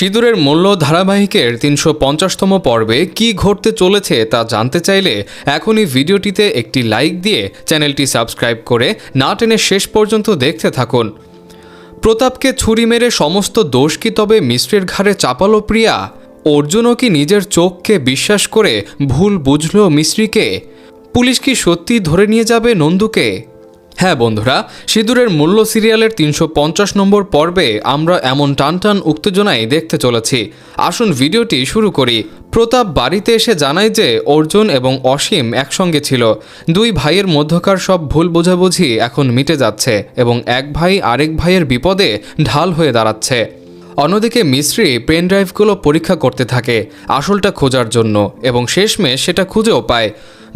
সিঁদুরের মূল্য ধারাবাহিকের ৩৫০তম পর্বে কী ঘটতে চলেছে তা জানতে চাইলে এখনই ভিডিওটিতে একটি লাইক দিয়ে চ্যানেলটি সাবস্ক্রাইব করে না টেনে শেষ পর্যন্ত দেখতে থাকুন। প্রতাপকে ছুরি মেরে সমস্ত দোষ কি তবে মিশ্রের ঘাড়ে চাপালো প্রিয়া? অর্জুনও কি নিজের চোখকে বিশ্বাস করে ভুল বুঝল মিশ্রীকে? পুলিশ কি সত্যি ধরে নিয়ে যাবে নন্দুকে? হ্যাঁ বন্ধুরা, সিঁদুরের মূল্য সিরিয়ালের ৩৫০ নম্বর পর্বে আমরা এমন টানটান উত্তেজনায় দেখতে চলেছি। আসুন ভিডিওটি শুরু করি। প্রতাপ বাড়িতে এসে জানায় যে অর্জুন এবং অসীম একসঙ্গে ছিল। দুই ভাইয়ের মধ্যকার সব ভুল বোঝাবুঝি এখন মিটে যাচ্ছে এবং এক ভাই আরেক ভাইয়ের বিপদে ঢাল হয়ে দাঁড়াচ্ছে। অন্যদিকে মিস্ত্রি পেন ড্রাইভগুলো পরীক্ষা করতে থাকে আসলটা খোঁজার জন্য এবং শেষমেশ সেটা খুঁজেও পায়।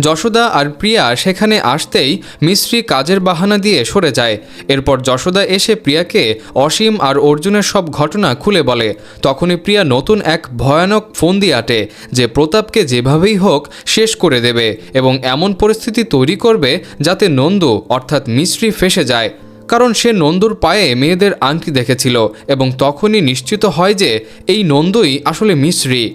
যশোদা আর প্রিয়া সেখানে আসতেই মিস্ত্রি কাজের বাহানা দিয়ে সরে যায়। এরপর যশোদা এসে প্রিয়াকে অসীম আর অর্জুনের সব ঘটনা খুলে বলে। তখনই প্রিয়া নতুন এক ভয়ানক ফোন দিয়ে আটে যে প্রতাপকে যেভাবেই হোক শেষ করে দেবে এবং এমন পরিস্থিতি তৈরি করবে যাতে নন্দু অর্থাৎ মিস্ত্রি ফেঁসে যায়। কারণ সে নন্দুর পায়ে মেয়েদের আংটি দেখেছিল এবং তখনই নিশ্চিত হয় যে এই নন্দুই আসলে মিশ্রী।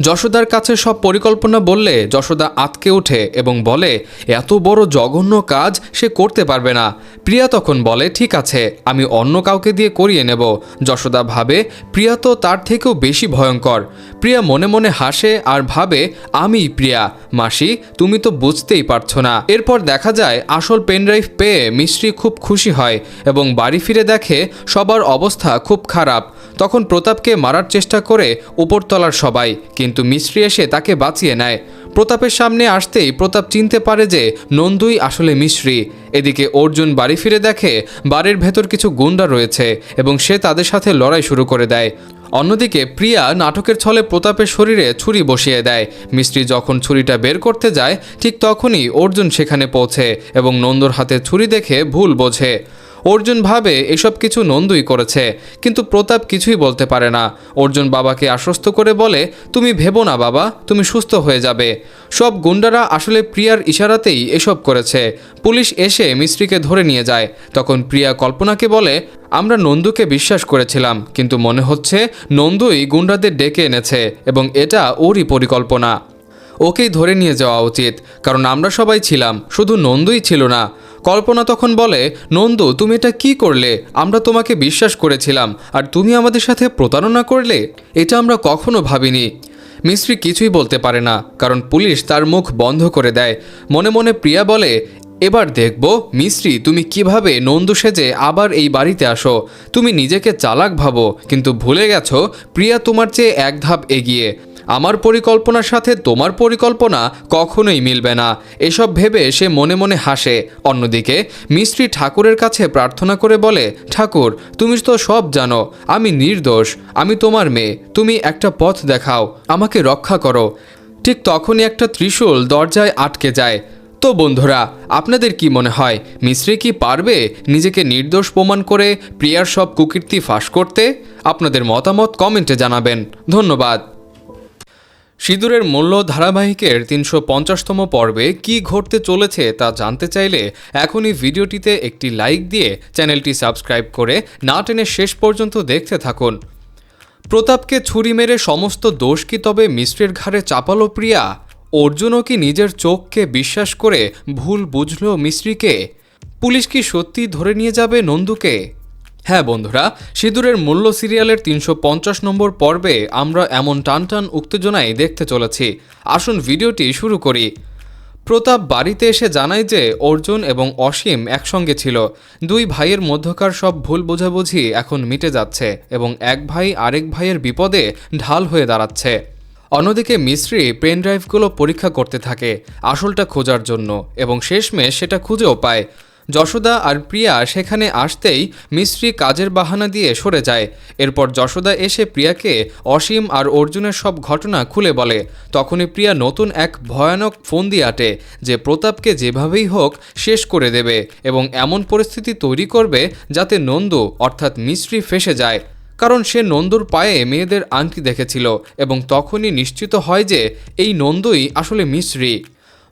যশোদার কাছে সব পরিকল্পনা বললে যশোদা আঁতকে ওঠে এবং বলে এত বড় জঘন্য কাজ সে করতে পারবে না। প্রিয়া তখন বলে ঠিক আছে, আমি অন্য কাউকে দিয়ে করিয়ে নেব। যশোদা ভাবে প্রিয়া তো তার থেকেও বেশি ভয়ঙ্কর। প্রিয়া মনে মনে হাসে আর ভাবে আমি প্রিয়া, মাসি তুমি তো বুঝতেই পারছো না। এরপর দেখা যায় আসল পেনড্রাইভ পেয়ে মিশ্রি খুব খুশি হয় এবং বাড়ি ফিরে দেখে সবার অবস্থা খুব খারাপ। তখন প্রতাপকে মারার চেষ্টা করে উপরতলার সবাই, কিন্তু মিস্ত্রি এসে তাকে বাঁচিয়ে নেয়। প্রতাপের সামনে আসতেই প্রতাপ চিনতে পারে যে নন্দুই আসলে মিশ্রী। এদিকে অর্জুন বাড়ি ফিরে দেখে বাড়ির ভেতর কিছু গুন্ডা রয়েছে এবং সে তাদের সাথে লড়াই শুরু করে দেয়। অন্যদিকে প্রিয়া নাটকের ছলে প্রতাপের শরীরে ছুরি বসিয়ে দেয়। মিস্ত্রি যখন ছুরিটা বের করতে যায় ঠিক তখনই অর্জুন সেখানে পৌঁছে এবং নন্দুর হাতে ছুরি দেখে ভুল বোঝে। অর্জুন ভাবে এসব কিছু নন্দুই করেছে, কিন্তু প্রতাপ কিছুই বলতে পারে না। অর্জুন বাবাকে আশ্বস্ত করে বলে তুমি ভেবো না বাবা, তুমি সুস্থ হয়ে যাবে। সব গুন্ডারা আসলে প্রিয়ার ইশারাতেই এসব করেছে। পুলিশ এসে মিস্ত্রিকে ধরে নিয়ে যায়। তখন প্রিয়া কল্পনাকে বলে আমরা নন্দুকে বিশ্বাস করেছিলাম, কিন্তু মনে হচ্ছে নন্দুই গুন্ডাদের ডেকে এনেছে এবং এটা ওরই পরিকল্পনা। ওকেই ধরে নিয়ে যাওয়া উচিত, কারণ আমরা সবাই ছিলাম, শুধু নন্দুই ছিল না। কল্পনা তখন বলে নন্দু তুমি এটা কি করলে? আমরা তোমাকে বিশ্বাস করেছিলাম আর তুমি আমাদের সাথে প্রতারণা করলে, এটা আমরা কখনো ভাবিনি। মিস্ত্রি কিছুই বলতে পারে না, কারণ পুলিশ তার মুখ বন্ধ করে দেয়। মনে মনে প্রিয়া বলে এবার দেখব মিস্ত্রি তুমি কিভাবে নন্দু সেজে আবার এই বাড়িতে আসো। তুমি নিজেকে চালাক ভাবো, কিন্তু ভুলে গেছো প্রিয়া তোমার চেয়ে এক ধাপ এগিয়ে। আমার পরিকল্পনার সাথে তোমার পরিকল্পনা কখনোই মিলবে না। এসব ভেবে সে মনে মনে হাসে। অন্যদিকে মিস্ত্রি ঠাকুরের কাছে প্রার্থনা করে বলে ঠাকুর তুমি তো সব জানো, আমি নির্দোষ, আমি তোমার মেয়ে, তুমি একটা পথ দেখাও, আমাকে রক্ষা করো। ঠিক তখনই একটা ত্রিশূল দরজায় আটকে যায়। তো বন্ধুরা, আপনাদের কি মনে হয় মিস্ত্রি কি পারবে নিজেকে নির্দোষ প্রমাণ করে প্রিয়ার সব কুকীর্তি ফাঁস করতে? আপনাদের মতামত কমেন্টে জানাবেন। ধন্যবাদ। সিঁদুরের মূল্য ধারাবাহিকের ৩৫০তম পর্বে কী ঘটতে চলেছে তা জানতে চাইলে এখনই ভিডিওটিতে একটি লাইক দিয়ে চ্যানেলটি সাবস্ক্রাইব করে না টেনে শেষ পর্যন্ত দেখতে থাকুন। প্রতাপকে ছুরি মেরে সমস্ত দোষ কি তবে মিশ্রের ঘাড়ে চাপালো প্রিয়া? অর্জুনও কি নিজের চোখকে বিশ্বাস করে ভুল বুঝল মিশ্রীকে? পুলিশ কি সত্যি ধরে নিয়ে যাবে নন্দুকে? হ্যাঁ বন্ধুরা, সিঁদুরের মূল্য সিরিয়ালের ৩৫০ নম্বর পর্বে আমরা এমন টানটান উত্তেজনায় দেখতে চলেছি। আসুন ভিডিওটি শুরু করি। প্রতাপ বাড়িতে এসে জানায় যে অর্জুন এবং অসীম একসঙ্গে ছিল। দুই ভাইয়ের মধ্যকার সব ভুল বোঝাবুঝি এখন মিটে যাচ্ছে এবং এক ভাই আরেক ভাইয়ের বিপদে ঢাল হয়ে দাঁড়াচ্ছে। অন্যদিকে মিস্ত্রি পেন ড্রাইভগুলো পরীক্ষা করতে থাকে আসলটা খোঁজার জন্য এবং শেষমেশ সেটা খুঁজেও পায়। যশোদা আর প্রিয়া সেখানে আসতেই মিস্ত্রি কাজের বাহানা দিয়ে সরে যায়। এরপর যশোদা এসে প্রিয়াকে অসীম আর অর্জুনের সব ঘটনা খুলে বলে। তখনই প্রিয়া নতুন এক ভয়ানক ফোন দিয়ে আটে যে প্রতাপকে যেভাবেই হোক শেষ করে দেবে এবং এমন পরিস্থিতি তৈরি করবে যাতে নন্দু অর্থাৎ মিস্ত্রি ফেঁসে যায়। কারণ সে নন্দুর পায়ে মেয়েদের আংটি দেখেছিল এবং তখনই নিশ্চিত হয় যে এই নন্দুই আসলে মিশ্রী।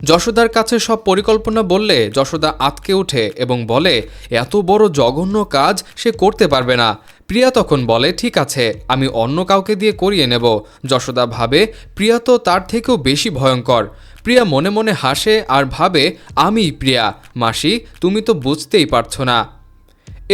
যশোদার কাছে সব পরিকল্পনা বললে যশোদা আঁতকে ওঠে এবং বলে এত বড় জঘন্য কাজ সে করতে পারবে না। প্রিয়া তখন বলে ঠিক আছে, আমি অন্য কাউকে দিয়ে করিয়ে নেব। যশোদা ভাবে প্রিয়া তো তার থেকেও বেশি ভয়ঙ্কর। প্রিয়া মনে মনে হাসে আর ভাবে আমিই প্রিয়া, মাসি তুমি তো বুঝতেই পারছো না।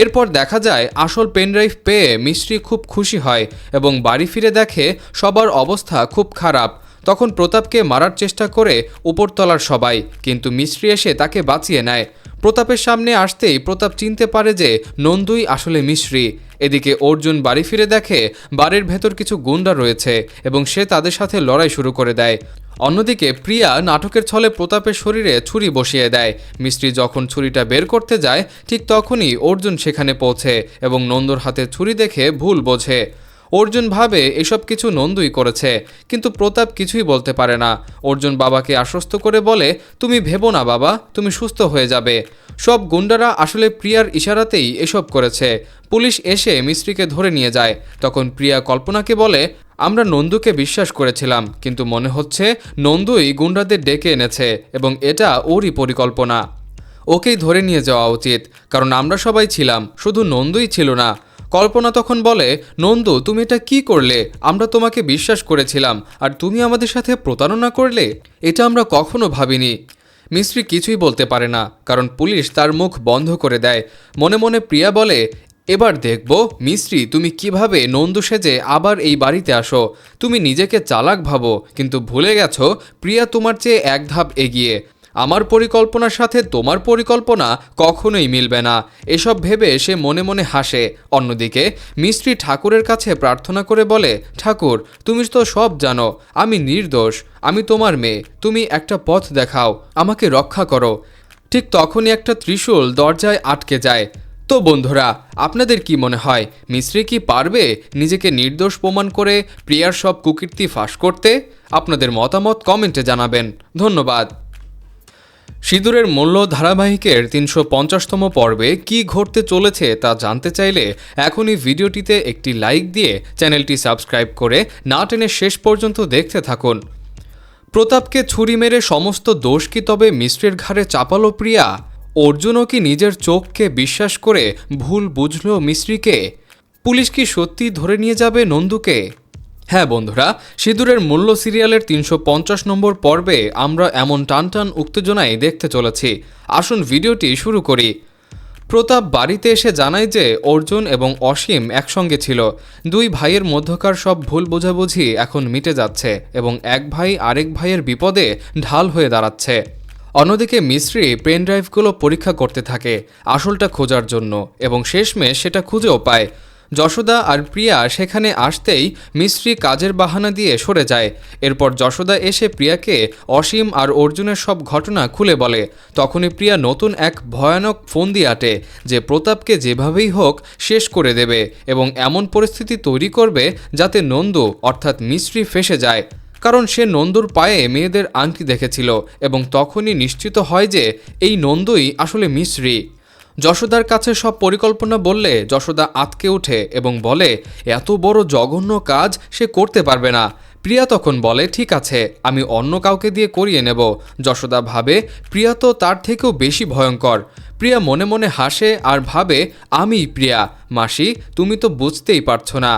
এরপর দেখা যায় আসল পেনড্রাইভ পেয়ে মিস্ত্রি খুব খুশি হয় এবং বাড়ি ফিরে দেখে সবার অবস্থা খুব খারাপ। তখন প্রতাপকে মারার চেষ্টা করে উপরতলার সবাই, কিন্তু মিস্ত্রি এসে তাকে বাঁচিয়ে নেয়। প্রতাপের সামনে আসতেই প্রতাপ চিনতে পারে যে নন্দুই আসলে মিস্ত্রি। এদিকে অর্জুন বাড়ি ফিরে দেখে বাড়ির ভেতর কিছু গুন্ডা রয়েছে এবং সে তাদের সাথে লড়াই শুরু করে দেয়। অন্যদিকে প্রিয়া নাটকের ছলে প্রতাপের শরীরে ছুরি বসিয়ে দেয়। মিস্ত্রি যখন ছুরিটা বের করতে যায় ঠিক তখনই অর্জুন সেখানে পৌঁছে এবং নন্দুর হাতে ছুরি দেখে ভুল বোঝে। অর্জুন ভাবে এসব কিছু নন্দুই করেছে, কিন্তু প্রতাপ কিছুই বলতে পারে না। অর্জুন বাবাকে আশ্বস্ত করে বলে তুমি ভেবো না বাবা, তুমি সুস্থ হয়ে যাবে। সব গুন্ডারা আসলে প্রিয়ার ইশারাতেই এসব করেছে। পুলিশ এসে মিস্ত্রিকে ধরে নিয়ে যায়। তখন প্রিয়া কল্পনাকে বলে আমরা নন্দুকে বিশ্বাস করেছিলাম, কিন্তু মনে হচ্ছে নন্দুই গুন্ডাদের ডেকে এনেছে এবং এটা ওরই পরিকল্পনা। ওকেই ধরে নিয়ে যাওয়া উচিত, কারণ আমরা সবাই ছিলাম, শুধু নন্দুই ছিল না। কল্পনা তখন বলে নন্দু তুমি এটা কি করলে? আমরা তোমাকে বিশ্বাস করেছিলাম আর তুমি আমাদের সাথে প্রতারণা করলে, এটা আমরা কখনো ভাবিনি। মিস্ত্রি কিছুই বলতে পারে না, কারণ পুলিশ তার মুখ বন্ধ করে দেয়। মনে মনে প্রিয়া বলে এবার দেখব মিস্ত্রি তুমি কিভাবে নন্দু সেজে আবার এই বাড়িতে আসো। তুমি নিজেকে চালাক ভাবো, কিন্তু ভুলে গেছো প্রিয়া তোমার চেয়ে এক ধাপ এগিয়ে। আমার পরিকল্পনার সাথে তোমার পরিকল্পনা কখনোই মিলবে না। এসব ভেবে সে মনে মনে হাসে। অন্যদিকে মিস্ত্রি ঠাকুরের কাছে প্রার্থনা করে বলে ঠাকুর তুমি তো সব জানো, আমি নির্দোষ, আমি তোমার মেয়ে, তুমি একটা পথ দেখাও, আমাকে রক্ষা করো। ঠিক তখনই একটা ত্রিশূল দরজায় আটকে যায়। তো বন্ধুরা আপনাদের কি মনে হয় মিস্ত্রি কি পারবে নিজেকে নির্দোষ প্রমাণ করে প্রিয়ার সব কুকীর্তি ফাঁস করতে? আপনাদের মতামত কমেন্টে জানাবেন। ধন্যবাদ। সিঁদুরের মূল্য ধারাবাহিকের ৩৫০তম পর্বে কি ঘটতে চলেছে তা জানতে চাইলে এখনই ভিডিওটিতে একটি লাইক দিয়ে চ্যানেলটি সাবস্ক্রাইব করে না টেনে শেষ পর্যন্ত দেখতে থাকুন। প্রতাপকে ছুরি মেরে সমস্ত দোষ কি তবে মিস্ত্রির ঘাড়ে চাপালো প্রিয়া? অর্জুনও কি নিজের চোখকে বিশ্বাস করে ভুল বুঝল মিস্ত্রিকে? পুলিশ কি সত্যি ধরে নিয়ে যাবে নন্দুকে? হ্যাঁ বন্ধুরা, সিঁদুরের মূল্য সিরিয়ালের ৩৫০ নম্বর পর্বে আমরা এমন টানটান উত্তেজনায় দেখতে চলেছি। আসুন ভিডিওটি শুরু করি। প্রতাপ বাড়িতে এসে জানায় যে অর্জুন এবং অসীম একসঙ্গে ছিল। দুই ভাইয়ের মধ্যকার সব ভুল বোঝাবুঝি এখন মিটে যাচ্ছে এবং এক ভাই আরেক ভাইয়ের বিপদে ঢাল হয়ে দাঁড়াচ্ছে। অন্যদিকে মিস্ত্রি পেন ড্রাইভগুলো পরীক্ষা করতে থাকে আসলটা খোঁজার জন্য এবং শেষমেশ সেটা খুঁজেও পায়। যশোদা আর প্রিয়া সেখানে আসতেই মিস্ত্রি কাজের বাহানা দিয়ে সরে যায়। এরপর যশোদা এসে প্রিয়াকে অসীম আর অর্জুনের সব ঘটনা খুলে বলে। তখনই প্রিয়া নতুন এক ভয়ানক ফন্দি আঁটে যে প্রতাপকে যেভাবেই হোক শেষ করে দেবে এবং এমন পরিস্থিতি তৈরি করবে যাতে নন্দু অর্থাৎ মিস্ত্রি ফেঁসে যায়, কারণ সে নন্দুর পায়ে মেয়েদের আংটি দেখেছিল এবং তখনই নিশ্চিত হয় যে এই নন্দুই আসলে মিস্ত্রি। যশোদার কাছে সব পরিকল্পনা বললে যশোদা আঁতকে ওঠে এবং বলে এত বড় জঘন্য কাজ সে করতে পারবে না। প্রিয়া তখন বলে ঠিক আছে, আমি অন্য কাউকে দিয়ে করিয়ে নেব। যশোদা ভাবে প্রিয়া তো তার থেকেও বেশি ভয়ঙ্কর। প্রিয়া মনে মনে হাসে আর ভাবে আমিই প্রিয়া, মাসি তুমি তো বুঝতেই পারছো না।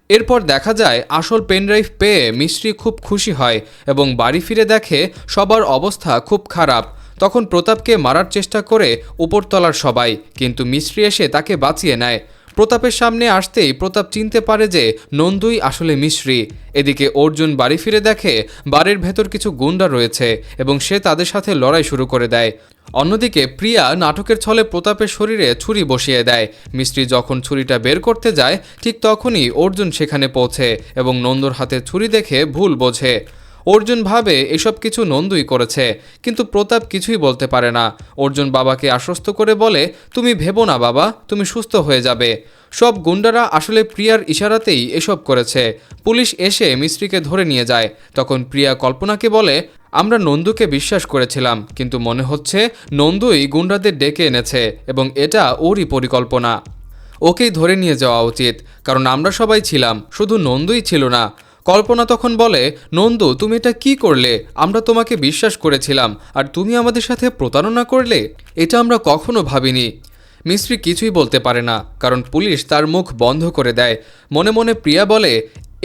এরপর দেখা যায় আসল পেনড্রাইভ পেয়ে মিস্ত্রি খুব খুশি হয় এবং বাড়ি ফিরে দেখে সবার অবস্থা খুব খারাপ। তখন প্রতাপকে মারার চেষ্টা করে উপরতলার সবাই, কিন্তু মিস্ত্রি এসে তাকে বাঁচিয়ে নেয়। প্রতাপের সামনে আসতেই প্রতাপ চিনতে পারে যে নন্দুই আসলে মিস্ত্রি। এদিকে অর্জুন বাড়ি ফিরে দেখে বাড়ির ভেতর কিছু গুন্ডা রয়েছে এবং সে তাদের সাথে লড়াই শুরু করে দেয়। অন্যদিকে প্রিয়া নাটকের ছলে প্রতাপের শরীরে ছুরি বসিয়ে দেয়। মিস্ত্রি যখন ছুরিটা বের করতে যায় ঠিক তখনই অর্জুন সেখানে পৌঁছে এবং নন্দুর হাতে ছুরি দেখে ভুল বোঝে। অর্জুন ভাবে এসব কিছু নন্দুই করেছে, কিন্তু প্রতাপ কিছুই বলতে পারে না। অর্জুন বাবাকে আশ্বস্ত করে বলে তুমি ভেবো না বাবা, তুমি সুস্থ হয়ে যাবে। সব গুন্ডারা আসলে প্রিয়ার ইশারাতেই এসব করেছে। পুলিশ এসে মিস্ত্রিকে ধরে নিয়ে যায়। তখন প্রিয়া কল্পনাকে বলে আমরা নন্দুকে বিশ্বাস করেছিলাম, কিন্তু মনে হচ্ছে নন্দুই গুন্ডাদের ডেকে এনেছে এবং এটা ওরই পরিকল্পনা। ওকেই ধরে নিয়ে যাওয়া উচিত, কারণ আমরা সবাই ছিলাম, শুধু নন্দুই ছিল না। কল্পনা তখন বলে নন্দু তুমি এটা কি করলে? আমরা তোমাকে বিশ্বাস করেছিলাম আর তুমি আমাদের সাথে প্রতারণা করলে, এটা আমরা কখনো ভাবিনি। মিস্ত্রি কিছুই বলতে পারে না, কারণ পুলিশ তার মুখ বন্ধ করে দেয়। মনে মনে প্রিয়া বলে,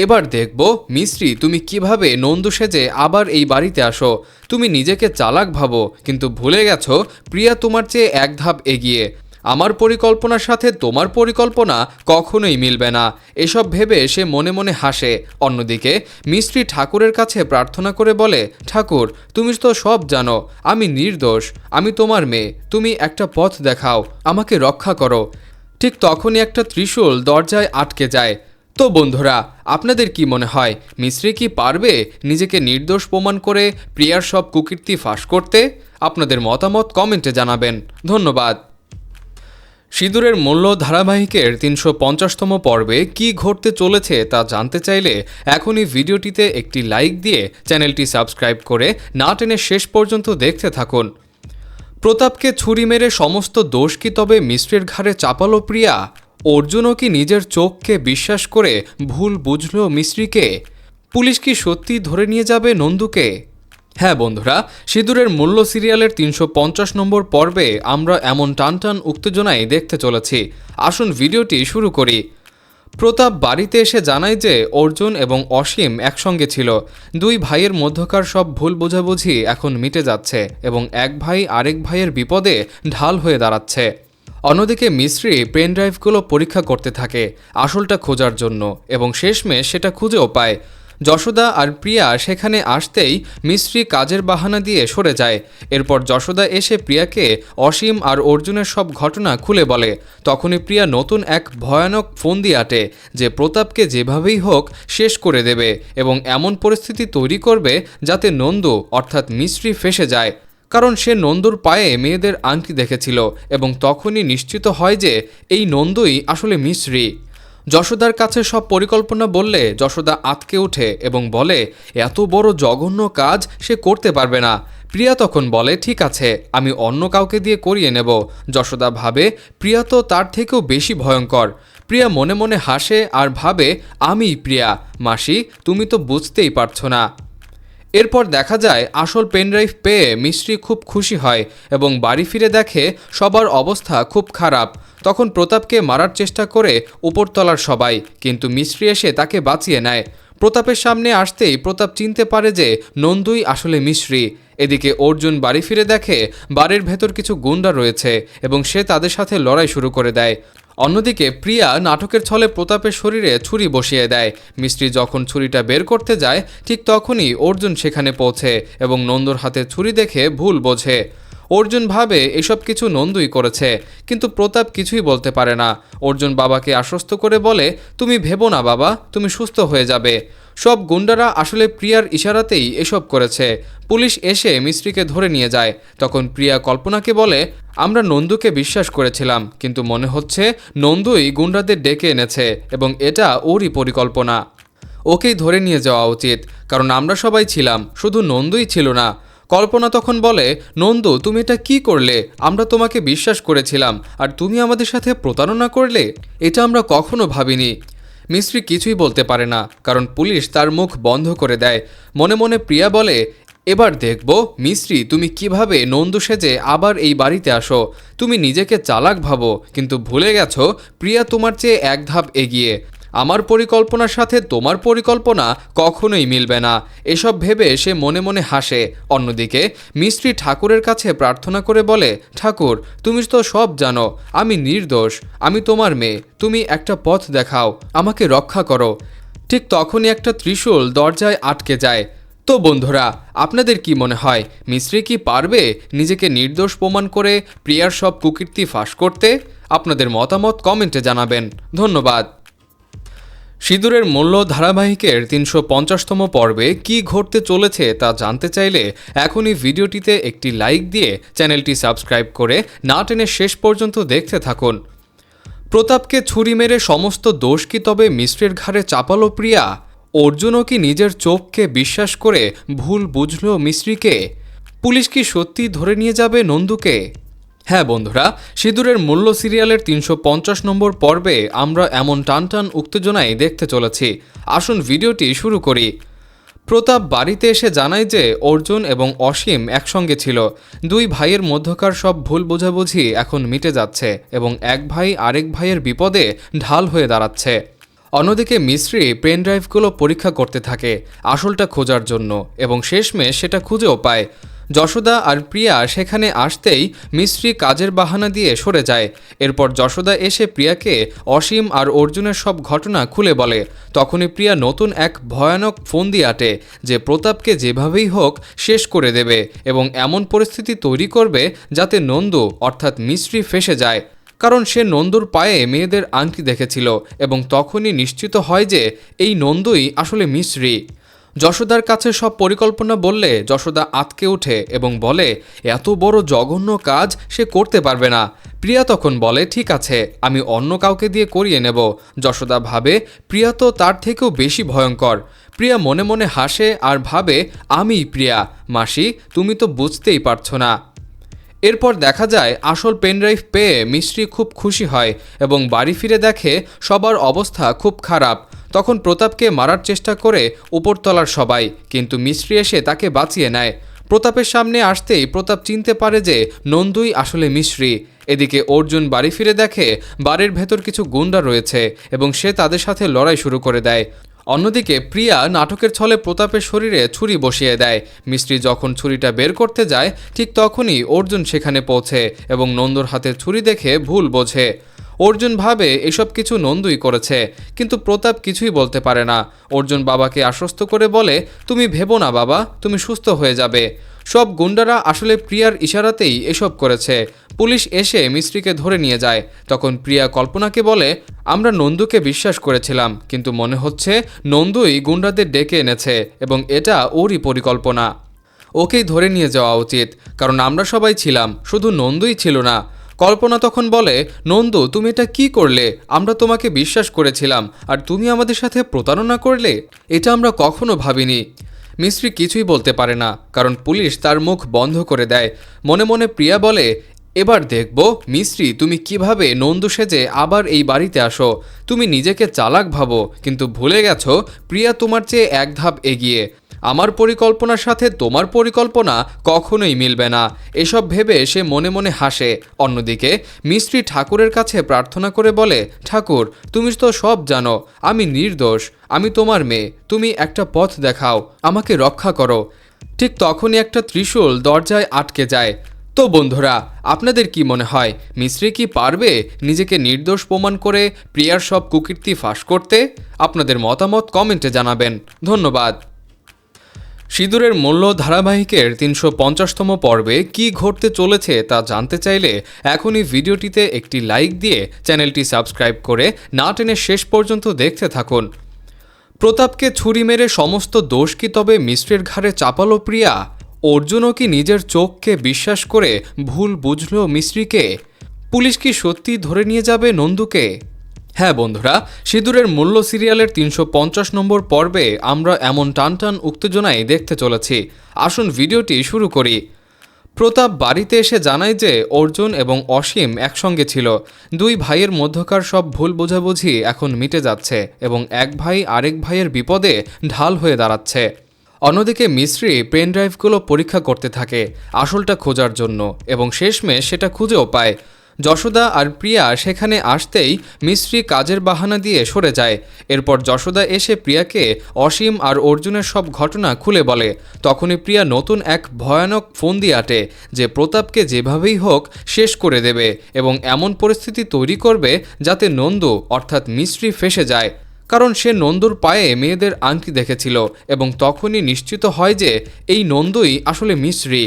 এবার দেখব মিস্ত্রি তুমি কিভাবে নন্দু সেজে আবার এই বাড়িতে আসো। তুমি নিজেকে চালাক ভাবো, কিন্তু ভুলে গেছো প্রিয়া তোমার চেয়ে এক ধাপ এগিয়ে। আমার পরিকল্পনার সাথে তোমার পরিকল্পনা কখনোই মিলবে না। এসব ভেবে সে মনে মনে হাসে। অন্যদিকে মিস্ত্রি ঠাকুরের কাছে প্রার্থনা করে বলে, ঠাকুর তুমি তো সব জানো, আমি নির্দোষ, আমি তোমার মেয়ে, তুমি একটা পথ দেখাও, আমাকে রক্ষা করো। ঠিক তখনই একটা ত্রিশূল দরজায় আটকে যায়। তো বন্ধুরা, আপনাদের কি মনে হয় মিস্ত্রি কি পারবে নিজেকে নির্দোষ প্রমাণ করে প্রিয়ার সব কুকীর্তি ফাঁস করতে? আপনাদের মতামত কমেন্টে জানাবেন। ধন্যবাদ। সিঁদুরের মূল্য ধারাবাহিকের ৩৫০তম পর্বে কী ঘটতে চলেছে তা জানতে চাইলে এখনই ভিডিওটিতে একটি লাইক দিয়ে চ্যানেলটি সাবস্ক্রাইব করে না টেনে শেষ পর্যন্ত দেখতে থাকুন। প্রতাপকে ছুরি মেরে সমস্ত দোষ কি তবে মিস্ত্রির ঘাড়ে চাপালো প্রিয়া? অর্জুনও কি নিজের চোখকে বিশ্বাস করে ভুল বুঝল মিস্ত্রিকে? পুলিশ কি সত্যি ধরে নিয়ে যাবে নন্দুকে? হ্যাঁ বন্ধুরা, সিঁদুরের মূল্য সিরিয়ালের ৩৫০ নম্বর পর্বে আমরা এমন টানটান উত্তেজনায় দেখতে চলেছি। আসুন ভিডিওটি শুরু করি। প্রতাপ বাড়িতে এসে জানায় যে অর্জুন এবং অসীম একসঙ্গে ছিল। দুই ভাইয়ের মধ্যকার সব ভুল বোঝাবুঝি এখন মিটে যাচ্ছে এবং এক ভাই আরেক ভাইয়ের বিপদে ঢাল হয়ে দাঁড়াচ্ছে। অন্যদিকে মিস্ত্রি পেন ড্রাইভগুলো পরীক্ষা করতে থাকে আসলটা খোঁজার জন্য, এবং শেষমেশ সেটা খুঁজেও পায়। যশোদা আর প্রিয়া সেখানে আসতেই মিস্ত্রি কাজের বাহানা দিয়ে সরে যায়। এরপর যশোদা এসে প্রিয়াকে অসীম আর অর্জুনের সব ঘটনা খুলে বলে। তখনই প্রিয়া নতুন এক ভয়ানক ফোন দিয়ে আটে যে প্রতাপকে যেভাবেই হোক শেষ করে দেবে এবং এমন পরিস্থিতি তৈরি করবে যাতে নন্দু অর্থাৎ মিস্ত্রি ফেঁসে যায়। কারণ সে নন্দুর পায়ে মেয়েদের আংটি দেখেছিল এবং তখনই নিশ্চিত হয় যে এই নন্দুই আসলে মিস্ত্রি। যশোদার কাছে সব পরিকল্পনা বললে যশোদা আঁতকে ওঠে এবং বলে এত বড় জঘন্য কাজ সে করতে পারবে না। প্রিয়া তখন বলে, ঠিক আছে, আমি অন্য কাউকে দিয়ে করিয়ে নেব। যশোদা ভাবে প্রিয়া তো তার থেকেও বেশি ভয়ঙ্কর। প্রিয়া মনে মনে হাসে আর ভাবে, আমিই প্রিয়া, মাসি তুমি তো বুঝতেই পারছো না। এরপর দেখা যায় আসল পেনড্রাইভ পেয়ে মিস্ত্রি খুব খুশি হয় এবং বাড়ি ফিরে দেখে সবার অবস্থা খুব খারাপ। তখন প্রতাপকে মারার চেষ্টা করে উপরতলার সবাই, কিন্তু মিস্ত্রি এসে তাকে বাঁচিয়ে নেয়। প্রতাপের সামনে আসতেই প্রতাপ চিনতে পারে যে নন্দুই আসলে মিস্ত্রি। এদিকে অর্জুন বাড়ি ফিরে দেখে বাড়ির ভেতর কিছু গুন্ডা রয়েছে এবং সে তাদের সাথে লড়াই শুরু করে দেয়। অন্যদিকে প্রিয়া নাটকের ছলে প্রতাপের শরীরে ছুরি বসিয়ে দেয়। মিস্ত্রি যখন ছুরিটা বের করতে যায় ঠিক তখনই অর্জুন সেখানে পৌঁছে এবং নন্দুর হাতে ছুরি দেখে ভুল বোঝে। অর্জুন ভাবে এসব কিছু নন্দুই করেছে, কিন্তু প্রতাপ কিছুই বলতে পারে না। অর্জুন বাবাকে আশ্বস্ত করে বলে, তুমি ভেবো না বাবা, তুমি সুস্থ হয়ে যাবে। সব গুন্ডারা আসলে প্রিয়ার ইশারাতেই এসব করেছে। পুলিশ এসে মিস্ত্রিকে ধরে নিয়ে যায়। তখন প্রিয়া কল্পনাকে বলে, আমরা নন্দুকে বিশ্বাস করেছিলাম, কিন্তু মনে হচ্ছে নন্দুই গুন্ডাদের ডেকে এনেছে এবং এটা ওরই পরিকল্পনা। ওকেই ধরে নিয়ে যাওয়া উচিত, কারণ আমরা সবাই ছিলাম, শুধু নন্দুই ছিল না। কল্পনা তখন বলে, নন্দু তুমি এটা কি করলে? আমরা তোমাকে বিশ্বাস করেছিলাম আর তুমি আমাদের সাথে প্রতারণা করলে, এটা আমরা কখনো ভাবিনি। মিস্ত্রি কিছুই বলতে পারে না, কারণ পুলিশ তার মুখ বন্ধ করে দেয়। মনে মনে প্রিয়া বলে, এবার দেখব মিস্ত্রি তুমি কিভাবে নন্দু সেজে আবার এই বাড়িতে আসো। তুমি নিজেকে চালাক ভাবো, কিন্তু ভুলে গেছো প্রিয়া তোমার চেয়ে এক ধাপ এগিয়ে। আমার পরিকল্পনার সাথে তোমার পরিকল্পনা কখনোই মিলবে না। এসব ভেবে সে মনে মনে হাসে। অন্যদিকে মিস্ত্রি ঠাকুরের কাছে প্রার্থনা করে বলে, ঠাকুর তুমি তো সব জানো, আমি নির্দোষ, আমি তোমার মেয়ে, তুমি একটা পথ দেখাও, আমাকে রক্ষা করো। ঠিক তখনই একটা ত্রিশূল দরজায় আটকে যায়। তো বন্ধুরা, আপনাদের কি মনে হয় মিস্ত্রি কি পারবে নিজেকে নির্দোষ প্রমাণ করে প্রিয়ার সব কুকীর্তি ফাঁস করতে? আপনাদের মতামত কমেন্টে জানাবেন। ধন্যবাদ। সিঁদুরের মূল্য ধারাবাহিকের ৩৫০তম পর্বে কী ঘটতে চলেছে তা জানতে চাইলে এখনই ভিডিওটিতে একটি লাইক দিয়ে চ্যানেলটি সাবস্ক্রাইব করে না টেনে শেষ পর্যন্ত দেখতে থাকুন। প্রতাপকে ছুরি মেরে সমস্ত দোষ কি তবে মিস্ত্রির ঘাড়ে চাপালো প্রিয়া? অর্জুনও কি নিজের চোখকে বিশ্বাস করে ভুল বুঝল মিস্ত্রিকে? পুলিশ কি সত্যি ধরে নিয়ে যাবে নন্দুকে? হ্যাঁ বন্ধুরা, সিঁদুরের মূল্য সিরিয়ালের ৩৫০ নম্বর পর্বে আমরা এমন টানটান উত্তেজনায় দেখতে চলেছি। আসুন ভিডিওটি শুরু করি। প্রতাপ বাড়িতে এসে জানায় যে অর্জুন এবং অসীম একসঙ্গে ছিল। দুই ভাইয়ের মধ্যকার সব ভুল বোঝাবুঝি এখন মিটে যাচ্ছে এবং এক ভাই আরেক ভাইয়ের বিপদে ঢাল হয়ে দাঁড়াচ্ছে। অন্যদিকে মিস্ত্রি পেন ড্রাইভগুলো পরীক্ষা করতে থাকে আসলটা খোঁজার জন্য এবং শেষমেশ সেটা খুঁজেও পায়। যশোদা আর প্রিয়া সেখানে আসতেই মিস্ত্রি কাজের বাহানা দিয়ে সরে যায়। এরপর যশোদা এসে প্রিয়াকে অসীম আর অর্জুনের সব ঘটনা খুলে বলে। তখনই প্রিয়া নতুন এক ভয়ানক ফোন দিয়ে আটে যে প্রতাপকে যেভাবেই হোক শেষ করে দেবে এবং এমন পরিস্থিতি তৈরি করবে যাতে নন্দু অর্থাৎ মিস্ত্রি ফেঁসে যায়, কারণ সে নন্দুর পায়ে মেয়েদের আংটি দেখেছিল এবং তখনই নিশ্চিত হয় যে এই নন্দুই আসলে মিস্ত্রি। যশোদার কাছে সব পরিকল্পনা বললে যশোদা আঁতকে ওঠে এবং বলে এত বড় জঘন্য কাজ সে করতে পারবে না। প্রিয়া তখন বলে ঠিক আছে, আমি অন্য কাউকে দিয়ে করিয়ে নেব। যশোদা ভাবে প্রিয়া তো তার থেকেও বেশি ভয়ঙ্কর। প্রিয়া মনে মনে হাসে আর ভাবে আমিই প্রিয়া, মাসি তুমি তো বুঝতেই পারছো না। এরপর দেখা যায় আসল পেনড্রাইভ পেয়ে মিস্ত্রি খুব খুশি হয় এবং বাড়ি ফিরে দেখে সবার অবস্থা খুব খারাপ। তখন প্রতাপকে মারার চেষ্টা করে উপরতলার সবাই, কিন্তু মিস্ত্রি এসে তাকে বাঁচিয়ে নেয়। প্রতাপের সামনে আসতেই প্রতাপ চিনতে পারে যে নন্দুই আসলে মিস্ত্রি। এদিকে অর্জুন বাড়ি ফিরে দেখে বাড়ির ভেতর কিছু গুন্ডা রয়েছে এবং সে তাদের সাথে লড়াই শুরু করে দেয়। অন্যদিকে প্রিয়া নাটকের ছলে প্রতাপের শরীরে ছুরি বসিয়ে দেয়। মিস্ত্রি যখন ছুরিটা বের করতে যায় ঠিক তখনই অর্জুন সেখানে পৌঁছে এবং নন্দুর হাতে ছুরি দেখে ভুল বোঝে। অর্জুন ভাবে এসব কিছু নন্দুই করেছে, কিন্তু প্রতাপ কিছুই বলতে পারে না। অর্জুন বাবাকে আশ্বস্ত করে বলে তুমি ভেবো না বাবা, তুমি সুস্থ হয়ে যাবে। সব গুন্ডারা আসলে প্রিয়ার ইশারাতেই এসব করেছে। পুলিশ এসে মিস্ত্রিকে ধরে নিয়ে যায়। তখন প্রিয়া কল্পনাকে বলে আমরা নন্দুকে বিশ্বাস করেছিলাম, কিন্তু মনে হচ্ছে নন্দুই গুন্ডাদের ডেকে এনেছে এবং এটা ওরই পরিকল্পনা। ওকেই ধরে নিয়ে যাওয়া উচিত, কারণ আমরা সবাই ছিলাম, শুধু নন্দুই ছিল না। কল্পনা তখন বলে নন্দু তুমি এটা কি করলে? আমরা তোমাকে বিশ্বাস করেছিলাম আর তুমি আমাদের সাথে প্রতারণা করলে, এটা আমরা কখনো ভাবিনি। মিস্ত্রি কিছুই বলতে পারে না, কারণ পুলিশ তার মুখ বন্ধ করে দেয়। মনে মনে প্রিয়া বলে এবার দেখব মিস্ত্রি তুমি কিভাবে নন্দু সেজে আবার এই বাড়িতে আসো। তুমি নিজেকে চালাক ভাবো, কিন্তু ভুলে গেছো প্রিয়া তোমার চেয়ে এক ধাপ এগিয়ে। আমার পরিকল্পনার সাথে তোমার পরিকল্পনা কখনোই মিলবে না। এসব ভেবে সে মনে মনে হাসে। অন্যদিকে মিস্ত্রি ঠাকুরের কাছে প্রার্থনা করে বলে ঠাকুর তুমি তো সব জানো, আমি নির্দোষ, আমি তোমার মেয়ে, তুমি একটা পথ দেখাও, আমাকে রক্ষা করো। ঠিক তখনই একটা ত্রিশূল দরজায় আটকে যায়। তো বন্ধুরা আপনাদের কি মনে হয় মিস্ত্রি কি পারবে নিজেকে নির্দোষ প্রমাণ করে প্রিয়ার সব কুকীর্তি ফাঁস করতে? আপনাদের মতামত কমেন্টে জানাবেন। ধন্যবাদ। সিঁদুরের মূল্য ধারাবাহিকের ৩৫০তম পর্বে কি ঘটতে চলেছে তা জানতে চাইলে এখনই ভিডিওটিতে একটি লাইক দিয়ে চ্যানেলটি সাবস্ক্রাইব করে না টেনে শেষ পর্যন্ত দেখতে থাকুন। প্রতাপকে ছুরি মেরে সমস্ত দোষ কি তবে মিস্ত্রির ঘাড়ে চাপালো প্রিয়া? অর্জুনও কি নিজের চোখকে বিশ্বাস করে ভুল বুঝল মিস্ত্রিকে? পুলিশ কি সত্যি ধরে নিয়ে যাবে নন্দুকে? হ্যাঁ বন্ধুরা, সিঁদুরের মূল্য সিরিয়ালের ৩৫০ নম্বর পর্বে আমরা এমন টানটান উত্তেজনায় দেখতে চলেছি। আসুন ভিডিওটি শুরু করি। প্রতাপ বাড়িতে এসে জানায় যে অর্জুন এবং অসীম একসঙ্গে ছিল। দুই ভাইয়ের মধ্যকার সব ভুল বোঝাবুঝি এখন মিটে যাচ্ছে এবং এক ভাই আরেক ভাইয়ের বিপদে ঢাল হয়ে দাঁড়াচ্ছে। অন্যদিকে মিস্ত্রি পেন ড্রাইভগুলো পরীক্ষা করতে থাকে আসলটা খোঁজার জন্য এবং শেষমেশ সেটা খুঁজেও পায়। যশোদা আর প্রিয়া সেখানে আসতেই মিস্ত্রি কাজের বাহানা দিয়ে সরে যায়। এরপর যশোদা এসে প্রিয়াকে অসীম আর অর্জুনের সব ঘটনা খুলে বলে। তখনই প্রিয়া নতুন এক ভয়ানক ফোন দিয়ে আটে যে প্রতাপকে যেভাবেই হোক শেষ করে দেবে এবং এমন পরিস্থিতি তৈরি করবে যাতে নন্দু অর্থাৎ মিস্ত্রি ফেঁসে যায়, কারণ সে নন্দুর পায়ে মেয়েদের আংটি দেখেছিল এবং তখনই নিশ্চিত হয় যে এই নন্দুই আসলে মিস্ত্রি।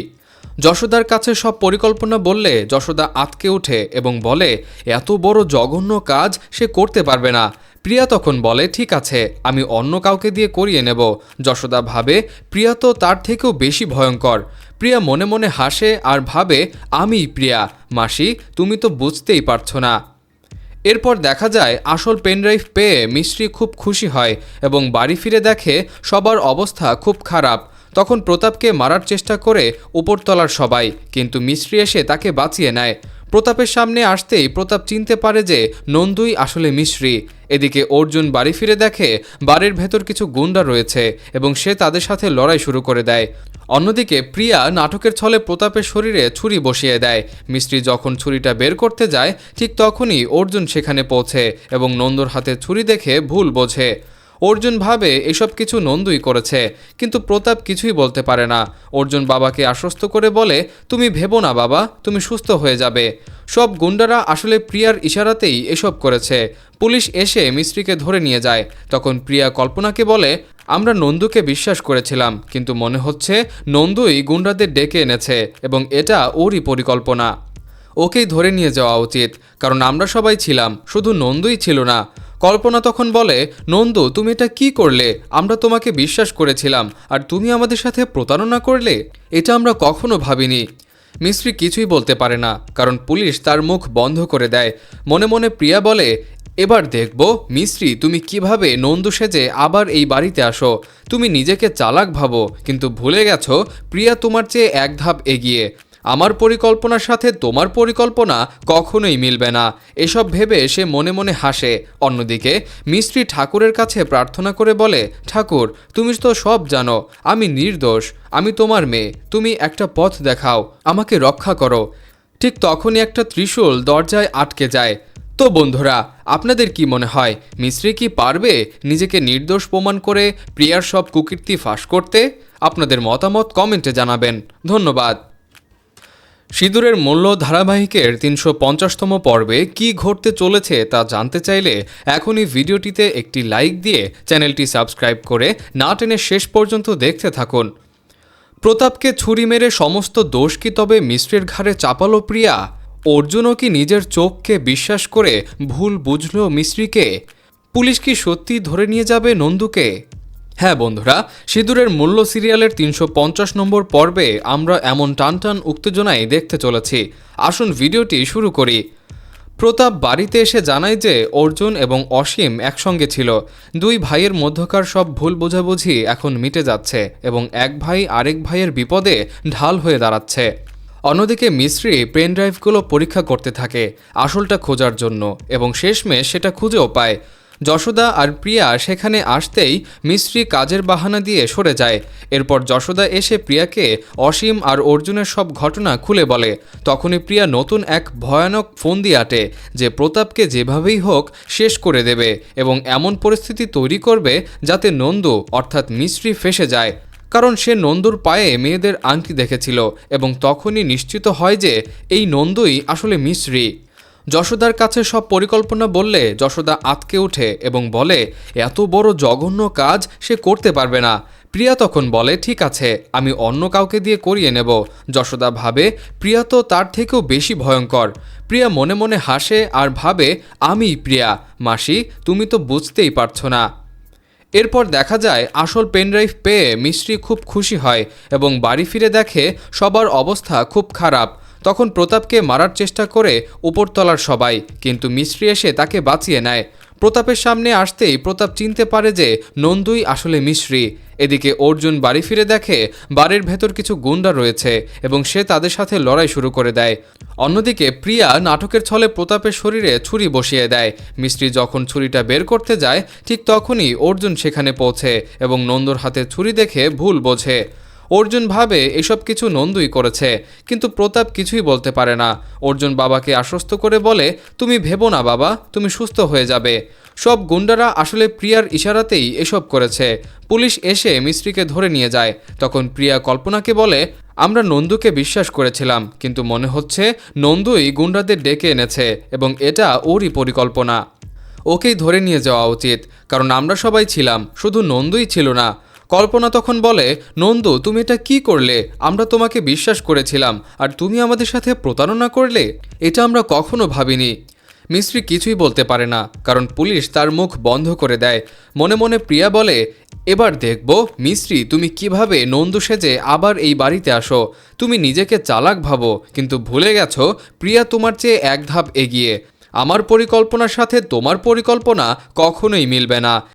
যশোদার কাছে সব পরিকল্পনা বললে যশোদা আঁতকে ওঠে এবং বলে এত বড় জঘন্য কাজ সে করতে পারবে না। প্রিয়া তখন বলে ঠিক আছে, আমি অন্য কাউকে দিয়ে করিয়ে নেব। যশোদা ভাবে প্রিয়া তো তার থেকেও বেশি ভয়ঙ্কর। প্রিয়া মনে মনে হাসে আর ভাবে আমিই প্রিয়া, মাসি তুমি তো বুঝতেই পারছো না। এরপর দেখা যায় আসল পেনড্রাইভ পেয়ে মিস্ত্রি খুব খুশি হয় এবং বাড়ি ফিরে দেখে সবার অবস্থা খুব খারাপ। তখন প্রতাপকে মারার চেষ্টা করে উপরতলার সবাই, কিন্তু মিস্ত্রি এসে তাকে বাঁচিয়ে নেয়। প্রতাপের সামনে আসতেই প্রতাপ চিনতে পারে যে নন্দুই আসলে মিশ্রি। এদিকে অর্জুন বাড়ি ফিরে দেখে বাড়ির ভেতর কিছু গুন্ডা রয়েছে এবং সে তাদের সাথে লড়াই শুরু করে দেয়। অন্যদিকে প্রিয়া নাটকের ছলে প্রতাপের শরীরে ছুরি বসিয়ে দেয়। মিস্ত্রি যখন ছুরিটা বের করতে যায় ঠিক তখনই অর্জুন সেখানে পৌঁছে এবং নন্দুর হাতে ছুরি দেখে ভুল বোঝে। অর্জুন ভাবে এসব কিছু নন্দুই করেছে, কিন্তু প্রতাপ কিছুই বলতে পারে না। অর্জুন বাবাকে আশ্বস্ত করে বলে, তুমি ভেবো না বাবা, তুমি সুস্থ হয়ে যাবে। সব গুন্ডারা আসলে প্রিয়ার ইশারাতেই এসব করেছে। পুলিশ এসে মিস্ত্রিকে ধরে নিয়ে যায়। তখন প্রিয়া কল্পনাকে বলে, আমরা নন্দুকে বিশ্বাস করেছিলাম, কিন্তু মনে হচ্ছে নন্দুই গুন্ডাদের ডেকে এনেছে এবং এটা ওরই পরিকল্পনা। ওকেই ধরে নিয়ে যাওয়া উচিত, কারণ আমরা সবাই ছিলাম, শুধু নন্দুই ছিল না। কল্পনা তখন বলে, নন্দু তুমি এটা কি করলে? আমরা তোমাকে বিশ্বাস করেছিলাম আর তুমি আমাদের সাথে প্রতারণা করলে? এটা আমরা কখনো ভাবিনি। মিস্ত্রি কিছুই বলতে পারে না, কারণ পুলিশ তার মুখ বন্ধ করে দেয়। মনে মনে প্রিয়া বলে, এবার দেখব মিস্ত্রি তুমি কিভাবে নন্দু সেজে আবার এই বাড়িতে আসো। তুমি নিজেকে চালাক ভাবো, কিন্তু ভুলে গেছো প্রিয়া তোমার চেয়ে এক ধাপ এগিয়ে। আমার পরিকল্পনার সাথে তোমার পরিকল্পনা কখনোই মিলবে না। এসব ভেবে সে মনে মনে হাসে। অন্যদিকে মিস্ত্রি ঠাকুরের কাছে প্রার্থনা করে বলে, ঠাকুর তুমি তো সব জানো, আমি নির্দোষ, আমি তোমার মেয়ে, তুমি একটা পথ দেখাও, আমাকে রক্ষা করো। ঠিক তখনই একটা ত্রিশূল দরজায় আটকে যায়। তো বন্ধুরা, আপনাদের কি মনে হয় মিস্ত্রি কি পারবে নিজেকে নির্দোষ প্রমাণ করে প্রিয়ার সব কুকীর্তি ফাঁস করতে? আপনাদের মতামত কমেন্টে জানাবেন। ধন্যবাদ। সিঁদুরের মূল্য ধারাবাহিকের ৩৫০তম পর্বে কি ঘটতে চলেছে তা জানতে চাইলে এখনই ভিডিওটিতে একটি লাইক দিয়ে চ্যানেলটি সাবস্ক্রাইব করে না টেনে শেষ পর্যন্ত দেখতে থাকুন। প্রতাপকে ছুরি মেরে সমস্ত দোষ কি তবে মিস্ত্রির ঘাড়ে চাপালো প্রিয়া? অর্জুনও কি নিজের চোখকে বিশ্বাস করে ভুল বুঝল মিস্ত্রিকে? পুলিশ কি সত্যি ধরে নিয়ে যাবে নন্দুকে? হ্যাঁ বন্ধুরা, সিঁদুরের মূল্য সিরিয়ালের ৩৫০ নম্বর পর্বে আমরা এমন টানটান উত্তেজনায় দেখতে চলেছি। আসুন ভিডিওটি শুরু করি। প্রতাপ বাড়িতে এসে জানায় যে অর্জুন এবং অসীম একসঙ্গে ছিল। দুই ভাইয়ের মধ্যকার সব ভুল বোঝাবুঝি এখন মিটে যাচ্ছে এবং এক ভাই আরেক ভাইয়ের বিপদে ঢাল হয়ে দাঁড়াচ্ছে। অন্যদিকে মিস্ত্রি পেন ড্রাইভগুলো পরীক্ষা করতে থাকে আসলটা খোঁজার জন্য এবং শেষমেশ সেটা খুঁজেও পায়। যশোদা আর প্রিয়া সেখানে আসতেই মিস্ত্রি কাজের বাহানা দিয়ে সরে যায়। এরপর যশোদা এসে প্রিয়াকে অসীম আর অর্জুনের সব ঘটনা খুলে বলে। তখনই প্রিয়া নতুন এক ভয়ানক ফোন দিয়ে আটে যে প্রতাপকে যেভাবেই হোক শেষ করে দেবে এবং এমন পরিস্থিতি তৈরি করবে যাতে নন্দু অর্থাৎ মিস্ত্রি ফেঁসে যায়, কারণ সে নন্দুর পায়ে মেয়েদের আংটি দেখেছিল এবং তখনই নিশ্চিত হয় যে এই নন্দুই আসলে মিস্ত্রি। যশোদার কাছে সব পরিকল্পনা বললে যশোদা আঁতকে ওঠে এবং বলে এত বড় জঘন্য কাজ সে করতে পারবে না। প্রিয়া তখন বলে, ঠিক আছে, আমি অন্য কাউকে দিয়ে করিয়ে নেব। যশোদা ভাবে প্রিয়া তো তার থেকেও বেশি ভয়ঙ্কর। প্রিয়া মনে মনে হাসে আর ভাবে, আমিই প্রিয়া, মাসি তুমি তো বুঝতেই পারছো না। এরপর দেখা যায় আসল পেনড্রাইভ পেয়ে মিস্ত্রি খুব খুশি হয় এবং বাড়ি ফিরে দেখে সবার অবস্থা খুব খারাপ। তখন প্রতাপকে মারার চেষ্টা করে উপরতলার সবাই, কিন্তু মিস্ত্রি এসে তাকে বাঁচিয়ে নেয়। প্রতাপের সামনে আসতেই প্রতাপ চিনতে পারে যে নন্দুই আসলে মিস্ত্রি। এদিকে অর্জুন বাড়ি ফিরে দেখে বাড়ির ভেতর কিছু গুন্ডা রয়েছে এবং সে তাদের সাথে লড়াই শুরু করে দেয়। অন্যদিকে প্রিয়া নাটকের ছলে প্রতাপের শরীরে ছুরি বসিয়ে দেয়। মিস্ত্রি যখন ছুরিটা বের করতে যায় ঠিক তখনই অর্জুন সেখানে পৌঁছে এবং নন্দুর হাতে ছুরি দেখে ভুল বোঝে। অর্জুন ভাবে এসব কিছু নন্দুই করেছে, কিন্তু প্রতাপ কিছুই বলতে পারে না। অর্জুন বাবাকে আশ্বস্ত করে বলে, তুমি ভেবো না বাবা, তুমি সুস্থ হয়ে যাবে। সব গুন্ডারা আসলে প্রিয়ার ইশারাতেই এসব করেছে। পুলিশ এসে মিস্ত্রিকে ধরে নিয়ে যায়। তখন প্রিয়া কল্পনাকে বলে, আমরা নন্দুকে বিশ্বাস করেছিলাম, কিন্তু মনে হচ্ছে নন্দুই গুন্ডাদের ডেকে এনেছে এবং এটা ওরই পরিকল্পনা। ওকেই ধরে নিয়ে যাওয়া উচিত, কারণ আমরা সবাই ছিলাম, শুধু নন্দুই ছিল না। কল্পনা তখন বলে, নন্দু তুমি এটা কি করলে? আমরা তোমাকে বিশ্বাস করেছিলাম আর তুমি আমাদের সাথে প্রতারণা করলে? এটা আমরা কখনো ভাবিনি। মিস্ত্রি কিছুই বলতে পারে না, কারণ পুলিশ তার মুখ বন্ধ করে দেয়। মনে মনে প্রিয়া বলে, এবার দেখব মিস্ত্রি তুমি কিভাবে নন্দু সেজে আবার এই বাড়িতে আসো। তুমি নিজেকে চালাক ভাবো, কিন্তু ভুলে গেছো প্রিয়া তোমার চেয়ে এক ধাপ এগিয়ে। আমার পরিকল্পনার সাথে তোমার পরিকল্পনা কখনোই মিলবে না।